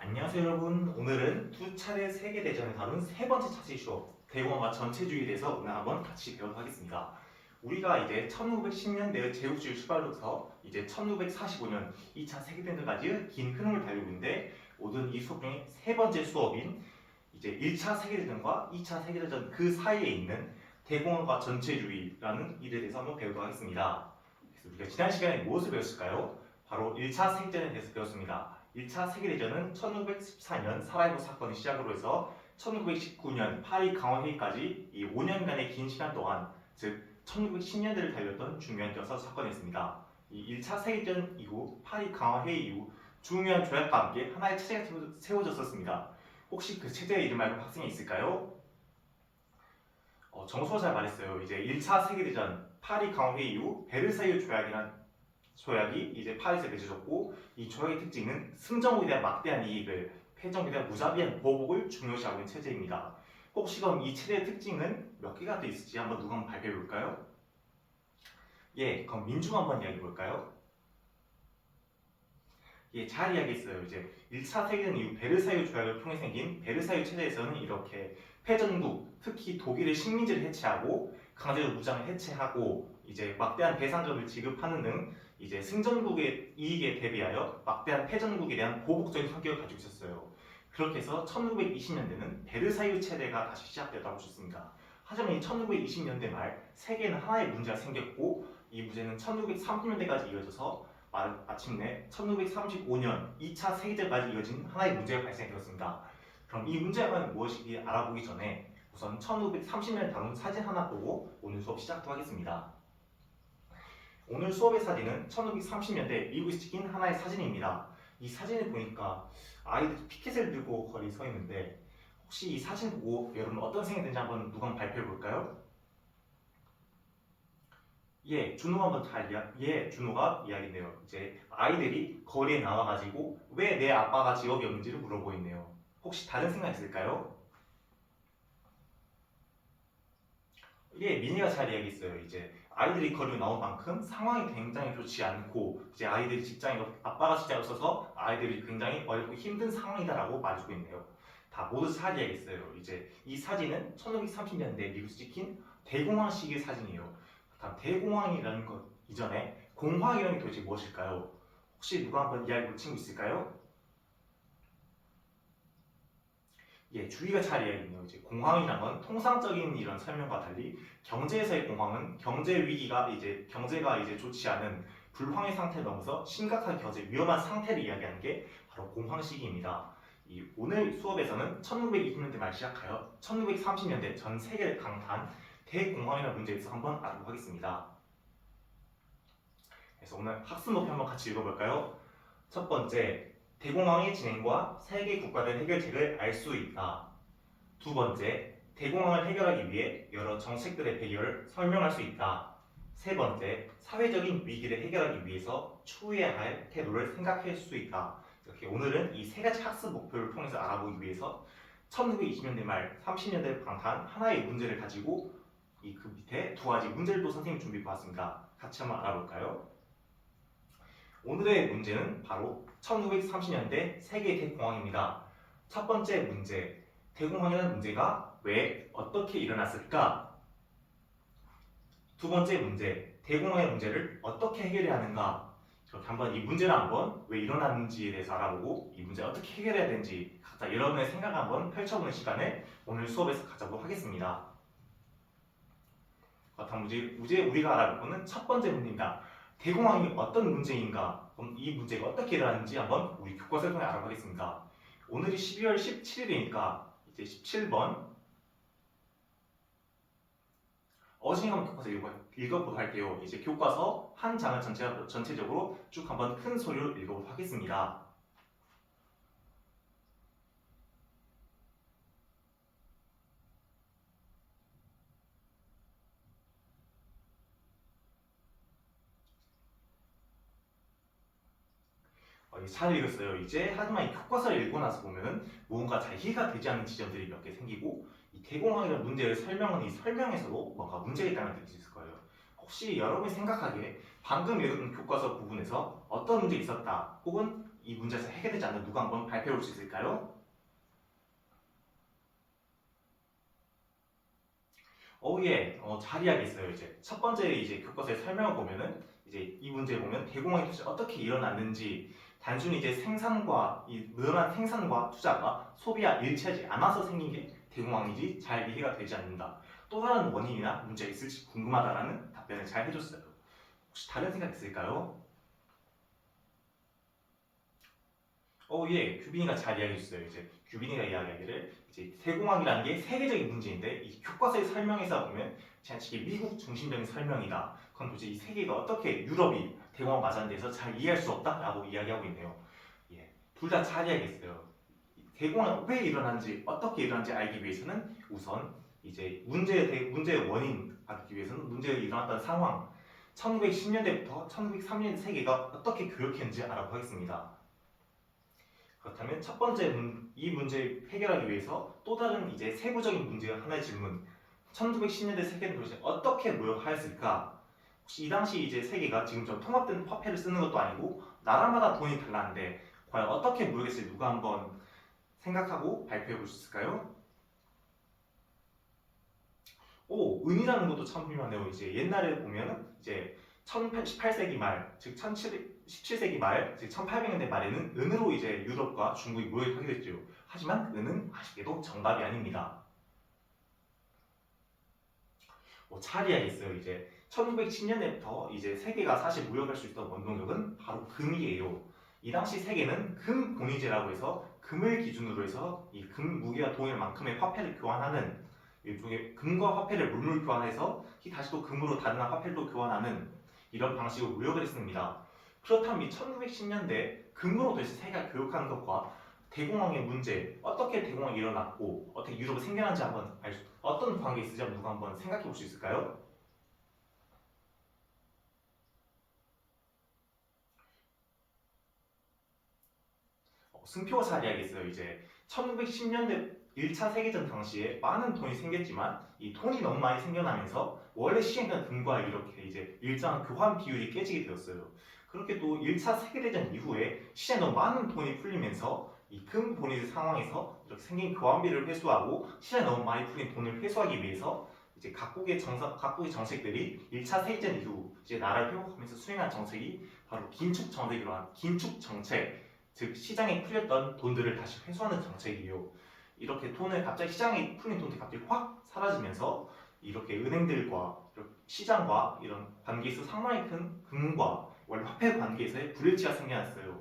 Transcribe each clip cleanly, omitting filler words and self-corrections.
안녕하세요 여러분. 오늘은 두 차례 세계대전을 다룬 세 번째 차트 이슈 대공황과 전체주의에 대해서 오늘 한번 같이 배워보도록 하겠습니다. 우리가 이제 1910년대의 제국주의 출발로서 이제 1945년 2차 세계대전까지 긴 흐름을 달리고 있는데 오늘 이 수업 중에 세 번째 수업인 이제 1차 세계대전과 2차 세계대전 그 사이에 있는 대공황과 전체주의라는 일에 대해서 한번 배우도록 하겠습니다. 그래서 우리가 지난 시간에 무엇을 배웠을까요? 바로 1차 세계대전에 대해서 배웠습니다. 1차 세계대전은 1914년 사라예보 사건을 시작으로 해서 1919년 파리 강화회의까지 이 5년간의 긴 시간 동안 즉 1910년대를 달렸던 중요한 역사 사건이었습니다. 이 1차 세계대전 이후 파리 강화회의 이후 중요한 조약과 함께 하나의 체제가 세워졌었습니다. 혹시 그 체제의 이름 알고 학생이 있을까요? 정수가 잘 말했어요. 이제 1차 세계대전 파리 강화회의 이후 베르사유 조약이 이제 파리에서 맺어졌고 이 조약의 특징은 승전국에 대한 막대한 이익을 패전국에 대한 무자비한 보복을 중요시하고 있는 체제입니다. 혹시 그럼 이 체제의 특징은 몇 개가 더 있을지 한번 누가 한번 발표해 볼까요? 예, 그럼 민중 한번 이야기해 볼까요? 예, 잘 이야기했어요. 이제 1차 세계대전 이후 베르사유 조약을 통해 생긴 베르사유 체제에서는 이렇게 패전국, 특히 독일의 식민지를 해체하고 강제적 무장을 해체하고 이제 막대한 배상금을 지급하는 등 이제 승전국의 이익에 대비하여 막대한 패전국에 대한 보복적인 성격을 가지고 있었어요. 그렇게 해서 1920년대는 베르사유 체제가 다시 시작되었다고 했습니다. 하지만 이 1920년대 말 세계에는 하나의 문제가 생겼고 이 문제는 1930년대까지 이어져서 마침내 1935년 2차 세계대전까지 이어진 하나의 문제가 발생되었습니다. 그럼 이 문제가 무엇인지 알아보기 전에 우선 1930년 다룬 사진 하나 보고 오늘 수업 시작하도록 하겠습니다. 오늘 수업의 사진은 1930년대 미국에서 찍힌 하나의 사진입니다. 이 사진을 보니까 아이들이 피켓을 들고 거리 서 있는데 혹시 이 사진 보고 여러분 어떤 생각이 드는지 한번 누가 한번 발표해 볼까요? 예, 준호가 이야기네요. 이제 아이들이 거리에 나와가지고 왜 내 아빠가 직업이 없는지를 물어보고 있네요. 혹시 다른 생각 있을까요? 예, 미니가 잘 이야기했어요. 이제 아이들이 거리에 나온 만큼 상황이 굉장히 좋지 않고 이제 아빠가 직장이 없어서 아이들이 굉장히 어렵고 힘든 상황이다라고 말해주고 있네요. 다 모두 잘 이야기했어요. 이제 이 사진은 1930년대 미국에서 찍힌 대공황 시기의 사진이에요. 다음 대공황이라는 것 이전에 공황이라는 게 도대체 무엇일까요? 혹시 누가 한번 이야기 볼 친구 있을까요? 예, 주의가 잘 이야기네요. 이제 공황이란 건 통상적인 이런 설명과 달리 경제에서의 공황은 경제가 이제 좋지 않은 불황의 상태를 넘어서 심각한 경제 위험한 상태를 이야기하는 게 바로 공황 시기입니다. 오늘 수업에서는 1920년대 말 시작하여 1930년대 전 세계를 강타한 대공황이라는 문제에 대해서 한번 알아보도록 하겠습니다. 그래서 오늘 학습 목표 한번 같이 읽어볼까요? 첫 번째, 대공황의 진행과 세계 국가들 해결책을 알 수 있다. 두 번째, 대공황을 해결하기 위해 여러 정책들의 배경을 설명할 수 있다. 세 번째, 사회적인 위기를 해결하기 위해서 추구해야 할 태도를 생각할 수 있다. 이렇게 오늘은 이 세 가지 학습 목표를 통해서 알아보기 위해서 1920년대 말 30년대를 방탄 하나의 문제를 가지고 그 밑에 두 가지 문제를 또 선생님이 준비해 보았습니다. 같이 한번 알아볼까요? 오늘의 문제는 바로 1930년대 세계 대공황입니다. 첫 번째 문제, 대공황이라는 문제가 왜 어떻게 일어났을까? 두 번째 문제, 대공황의 문제를 어떻게 해결해야 하는가? 이렇게 한번 이 문제를 한번 왜 일어났는지에 대해서 알아보고 이 문제를 어떻게 해결해야 되는지 각자 여러분의 생각을 한번 펼쳐보는 시간을 오늘 수업에서 가져보도록 하겠습니다. 다음 문제 우리가 알아볼 거는 첫 번째 문제입니다. 대공황이 어떤 문제인가? 그럼 이 문제가 어떻게 일어나는지 한번 우리 교과서를 통해 알아보겠습니다. 오늘이 12월 17일이니까 이제 17번 어징한 교과서 읽어보도록 할게요. 이제 교과서 한 장을 전체적으로 쭉 한번 큰 소리로 읽어보도록 하겠습니다. 잘 읽었어요. 이제 하지만 이 교과서를 읽고 나서 보면 무언가 잘 이해가 되지 않는 지점들이 몇 개 생기고 이 대공황이라는 문제를 설명은 이 설명에서도 뭔가 문제가 있다는 걸 느낄 수 있을 거예요. 혹시 여러분이 생각하기에 방금 읽은 교과서 부분에서 어떤 문제가 있었다 혹은 이 문제에서 해결되지 않는 누가 한번 발표해 볼 수 있을까요? 예, 잘 이야기했어요. 이제 첫 번째 이제 교과서의 설명을 보면은 이제 이 문제 보면 대공황이 도대체 어떻게 일어났는지 단순히 이제 생산과 이 늘어난 생산과 투자가 소비와 일치하지 않아서 생긴 게 대공황이지 잘 이해가 되지 않는다. 또 다른 원인이나 문제가 있을지 궁금하다라는 답변을 잘 해줬어요. 혹시 다른 생각 있을까요? 예, 규빈이가 잘 이야기해줬어요. 이제 규빈이가 이야기하기를 이제 세공학이라는 게 세계적인 문제인데 이 교과서의 설명에서 보면 지나치게 미국 중심적인 설명이다. 그럼 도대체 이 세계가 어떻게 유럽이 대공황 맞았는 데서 잘 이해할 수 없다라고 이야기하고 있네요. 예, 둘 다 잘 이야기했어요. 대공황이 왜 일어난지 어떻게 일어난지 알기 위해서는 우선 이제 문제의 원인 알기 위해서는 문제가 일어났던 상황 1910년대부터 1903년 세계가 어떻게 교역했는지 알아보겠습니다. 그렇다면 첫 번째 이 문제를 해결하기 위해서 또 다른 이제 세부적인 문제 하나의 질문. 1910년대 세계는 도대체 어떻게 무역하였을까? 혹시 이 당시 이제 세계가 지금처럼 통합된 화폐를 쓰는 것도 아니고 나라마다 돈이 달랐는데 과연 어떻게 무역했을지 누가 한번 생각하고 발표해 볼 수 있을까요? 은이라는 것도 참 훌륭하네요. 이제 옛날에 보면 이제 18세기 말, 즉 17세기 말, 즉 1800년대 말에는 은으로 이제 유럽과 중국이 무역하게 됐죠. 하지만 은은 아쉽게도 정답이 아닙니다. 잘 이야기했어요. 이제 1910년대부터 이제 세계가 사실 무역할 수 있던 원동력은 바로 금이에요. 이 당시 세계는 금 본위제라고 해서 금을 기준으로 해서 이 금 무게와 동일만큼의 화폐를 교환하는 일종의 금과 화폐를 물물 교환해서 다시 또 금으로 다른 화폐를 또 교환하는 이런 방식으로 무역을 했습니다. 그렇다면 이 1910년대 금으로 도대체 세계가 교역하는 것과 대공황의 문제, 어떻게 대공황이 일어났고 어떻게 유럽이 생겨난지 한번 어떤 관계 있을지 한번 누가 한번 생각해 볼 수 있을까요? 승표가 잘 이야기했어요. 이제 1910년대 1차 세계전 당시에 많은 돈이 생겼지만 이 돈이 너무 많이 생겨나면서 원래 시행된 금과 이렇게 이제 일정한 교환 비율이 깨지게 되었어요. 그렇게 또 1차 세계대전 이후에 시장에 너무 많은 돈이 풀리면서 이 금 본위제 상황에서 이렇게 생긴 교환비를 회수하고 시장에 너무 많이 풀린 돈을 회수하기 위해서 이제 각국의 정책들이 1차 세계전 이후 이제 나라를 회복하면서 수행한 정책이 바로 긴축 정책이로 한 긴축 정책, 즉 시장에 풀렸던 돈들을 다시 회수하는 정책이에요. 이렇게 돈을 갑자기 시장에 풀린 돈들이 갑자기 확 사라지면서 이렇게 은행들과 시장과 이런 관계에서 상당히 큰 금과 원래 화폐 관계에서의 불일치가 생겨났어요.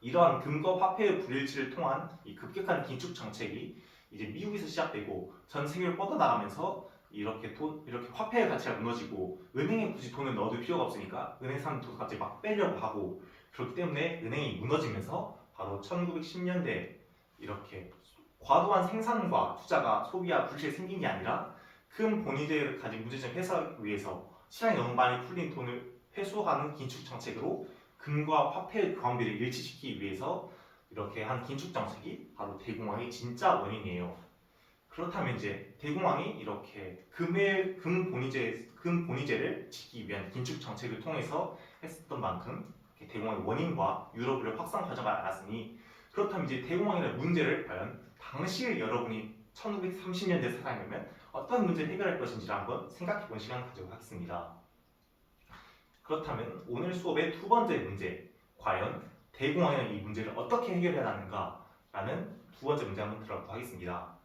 이러한 금과 화폐의 불일치를 통한 이 급격한 긴축 정책이 이제 미국에서 시작되고 전 세계로 뻗어나가면서 이렇게 화폐의 가치가 무너지고 은행에 굳이 돈을 넣어둘 필요가 없으니까 은행 사람들도 갑자기 막 빼려고 하고 그렇기 때문에 은행이 무너지면서 바로 1910년대 이렇게 과도한 생산과 투자가 소비와 불시에 생긴 게 아니라 큰 본위제를 가진 문제점 해소하기 위해서 시장에 너무 많이 풀린 돈을 회수하는 긴축 정책으로 금과 화폐의 교환비를 일치시키기 위해서 이렇게 한 긴축 정책이 바로 대공황의 진짜 원인이에요. 그렇다면 이제 대공황이 이렇게 금 본위제를 지키기 위한 긴축 정책을 통해서 했었던 만큼 대공황의 원인과 유럽의 확산 과정을 알았으니 그렇다면 이제 대공황이라는 문제를 과연 당시에 여러분이 1930년대 사람이면 어떤 문제를 해결할 것인지를 한번 생각해본 시간 가지고 하겠습니다. 그렇다면 오늘 수업의 두 번째 문제, 과연 대공황이라는 이 문제를 어떻게 해결해야 하는가라는 두 번째 문제 한번 들어보도록 하겠습니다.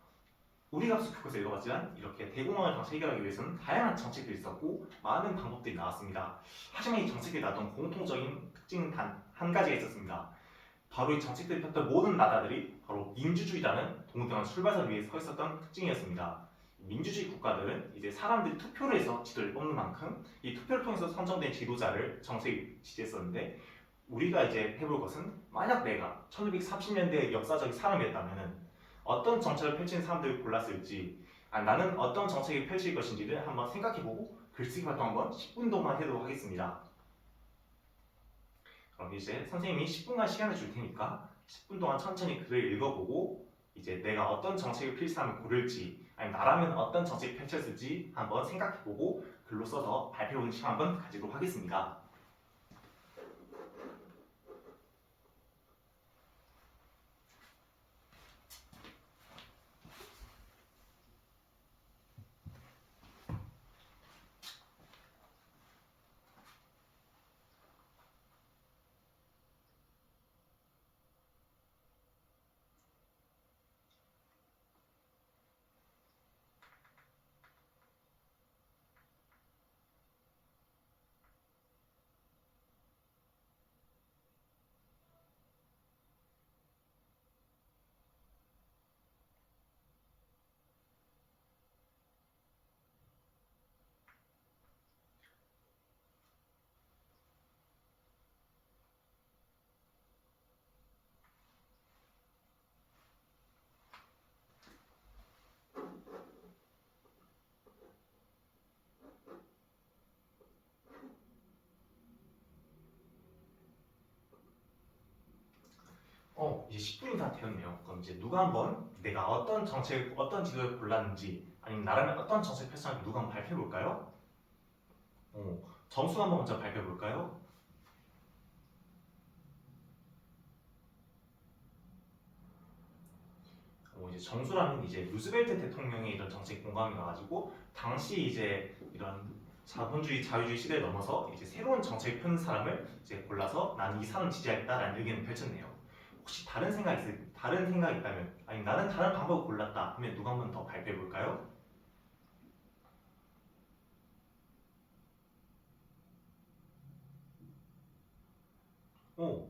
우리가 교과서 읽어봤지만 이렇게 대공황을 당시 해결하기 위해서는 다양한 정책들이 있었고 많은 방법들이 나왔습니다. 하지만 이 정책들이 나왔던 공통적인 특징은 단 한 가지가 있었습니다. 바로 이 정책들이 폈던 모든 나라들이 바로 민주주의라는 동등한 출발선 위에 서 있었던 특징이었습니다. 민주주의 국가들은 이제 사람들이 투표를 해서 지도를 뽑는 만큼 이 투표를 통해서 선정된 지도자를 정책이 지지했었는데 우리가 이제 해볼 것은 만약 내가 1930년대 역사적인 사람이었다면 어떤 정책을 펼치는 사람들을 골랐을지 나는 어떤 정책을 펼칠 것인지를 한번 생각해보고 글쓰기 활동 한번 10분 동안 해도록 하겠습니다. 그럼 이제 선생님이 10분간 시간을 줄 테니까 10분 동안 천천히 글을 읽어보고 이제 내가 어떤 정책을 필사하면 고를지 아니면 나라면 어떤 정책을 펼쳤을지 한번 생각해보고 글로 써서 발표해보는 시간 한번 가지도록 하겠습니다. 이제 10분이 다 되었네요. 그럼 이제 누가 한번 내가 어떤 정책, 어떤 지도를 골랐는지 아니면 나라면 어떤 정책 펼쳤는지 누가 한번 발표해 볼까요? 점수 한번 먼저 발표해 볼까요? 이제 정수라면 이제 루즈벨트 대통령의 이런 정책 공감이 나가지고 당시 이제 이런 자본주의, 자유주의 시대를 넘어서 이제 새로운 정책을 펴는 사람을 이제 골라서 난 이 사람 지지하겠다라는 의견을 펼쳤네요. 혹시 다른 생각 있다면, 아니 나는 다른 방법을 골랐다 하면 누가 한번 더 발표해 볼까요?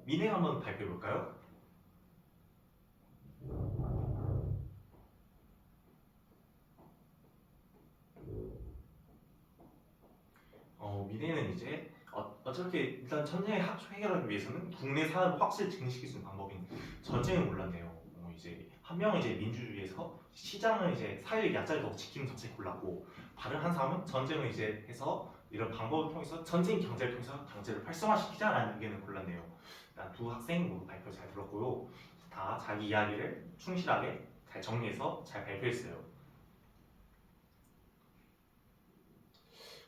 민행 한번 발표해 볼까요? 미래는 이제 어차피 일단 전쟁을 해결하기 위해서는 국내 산업을 확실히 증식시킬 수 있는 방법인 전쟁을 골랐네요. 이제 한 명은 이제 민주주의에서 시장은 이제 사회의 약자를 더 지키는 정책을 골랐고 다른 한 사람은 전쟁을 이제 해서 이런 방법을 통해서 전쟁 경제를 통해서 경제를 활성화시키자라는 의견을 골랐네요. 일단 두 학생 모두 발표 잘 들었고요. 다 자기 이야기를 충실하게 잘 정리해서 잘 발표했어요.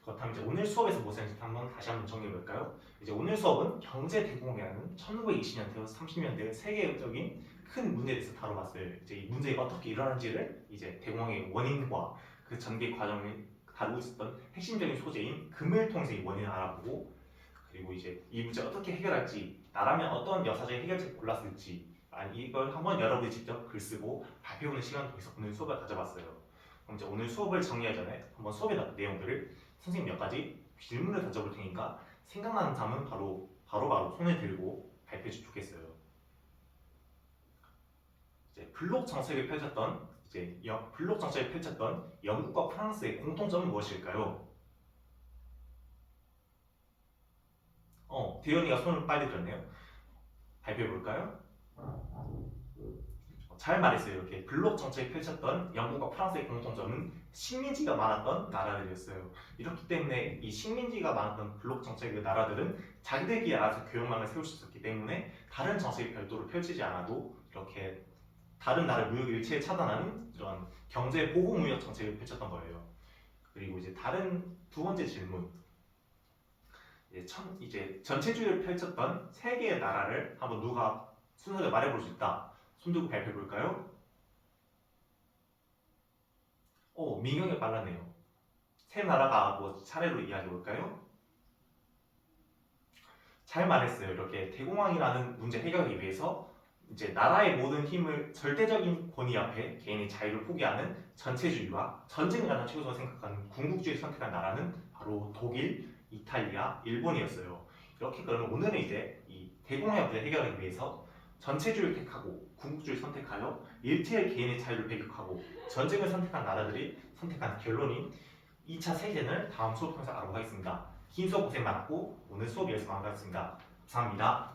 그렇다면 이제 오늘 수업에서 무엇을 했는지 다시 한번 정리해 볼까요? 이제 오늘 수업은 경제 대공이라는 1920년대에서 30년대 세계적인 큰 문제에 대해서 다뤄봤어요. 이제 이 문제가 어떻게 일어나는지를 이제 대공황의 원인과 그 전개 과정을 다루고 있었던 핵심적인 소재인 금을 통해서 이 원인을 알아보고 그리고 이제 이 문제 어떻게 해결할지 나라면 어떤 역사적인 해결책을 골랐을지 이걸 한번 여러분이 직접 글 쓰고 발표하는 시간을 통해서 오늘 수업을 가져봤어요. 그럼 이제 오늘 수업을 정리하기 전에 한번 수업의 내용들을 선생님 몇 가지 질문을 던져볼 테니까 생각나는 사람은 바로 손을 들고 발표해 주면 좋겠어요. 이제 블록 정책을 펼쳤던 영국과 프랑스의 공통점은 무엇일까요? 대현이가 손을 빨리 들었네요. 발표해 볼까요? 잘 말했어요. 이렇게 블록 정책을 펼쳤던 영국과 프랑스의 공통점은 식민지가 많았던 나라들이었어요. 이렇기 때문에 이 식민지가 많았던 블록 정책의 나라들은 자기들끼리 알아서 교역망을 세울 수 있었기 때문에 다른 정책이 별도로 펼치지 않아도 이렇게 다른 나라 무역 일체를 차단하는 이런 경제 보호 무역 정책을 펼쳤던 거예요. 그리고 이제 다른 두 번째 질문. 이제 전체주의를 펼쳤던 세 개의 나라를 한번 누가 순서대로 말해볼 수 있다. 손 들고 발표해 볼까요? 민경이 빨랐네요. 세 나라가 뭐 차례로 이야기해 볼까요? 잘 말했어요. 이렇게 대공황이라는 문제 해결하기 위해서 이제 나라의 모든 힘을 절대적인 권위 앞에 개인의 자유를 포기하는 전체주의와 전쟁을 가장 최우선으로 생각하는 궁극주의를 선택한 나라는 바로 독일, 이탈리아, 일본이었어요. 이렇게 그러면 오늘은 이제 이 대공황 문제 해결하기 위해서 전체주의를 택하고 궁극주의를 선택하여 일체의 개인의 자유를 배격하고 전쟁을 선택한 나라들이 선택한 결론인 2차 세계대전을 다음 수업 통해서 알아보도록 하겠습니다. 긴 수업 고생 많았고 오늘 수업 여기서 마무리하겠습니다. 감사합니다.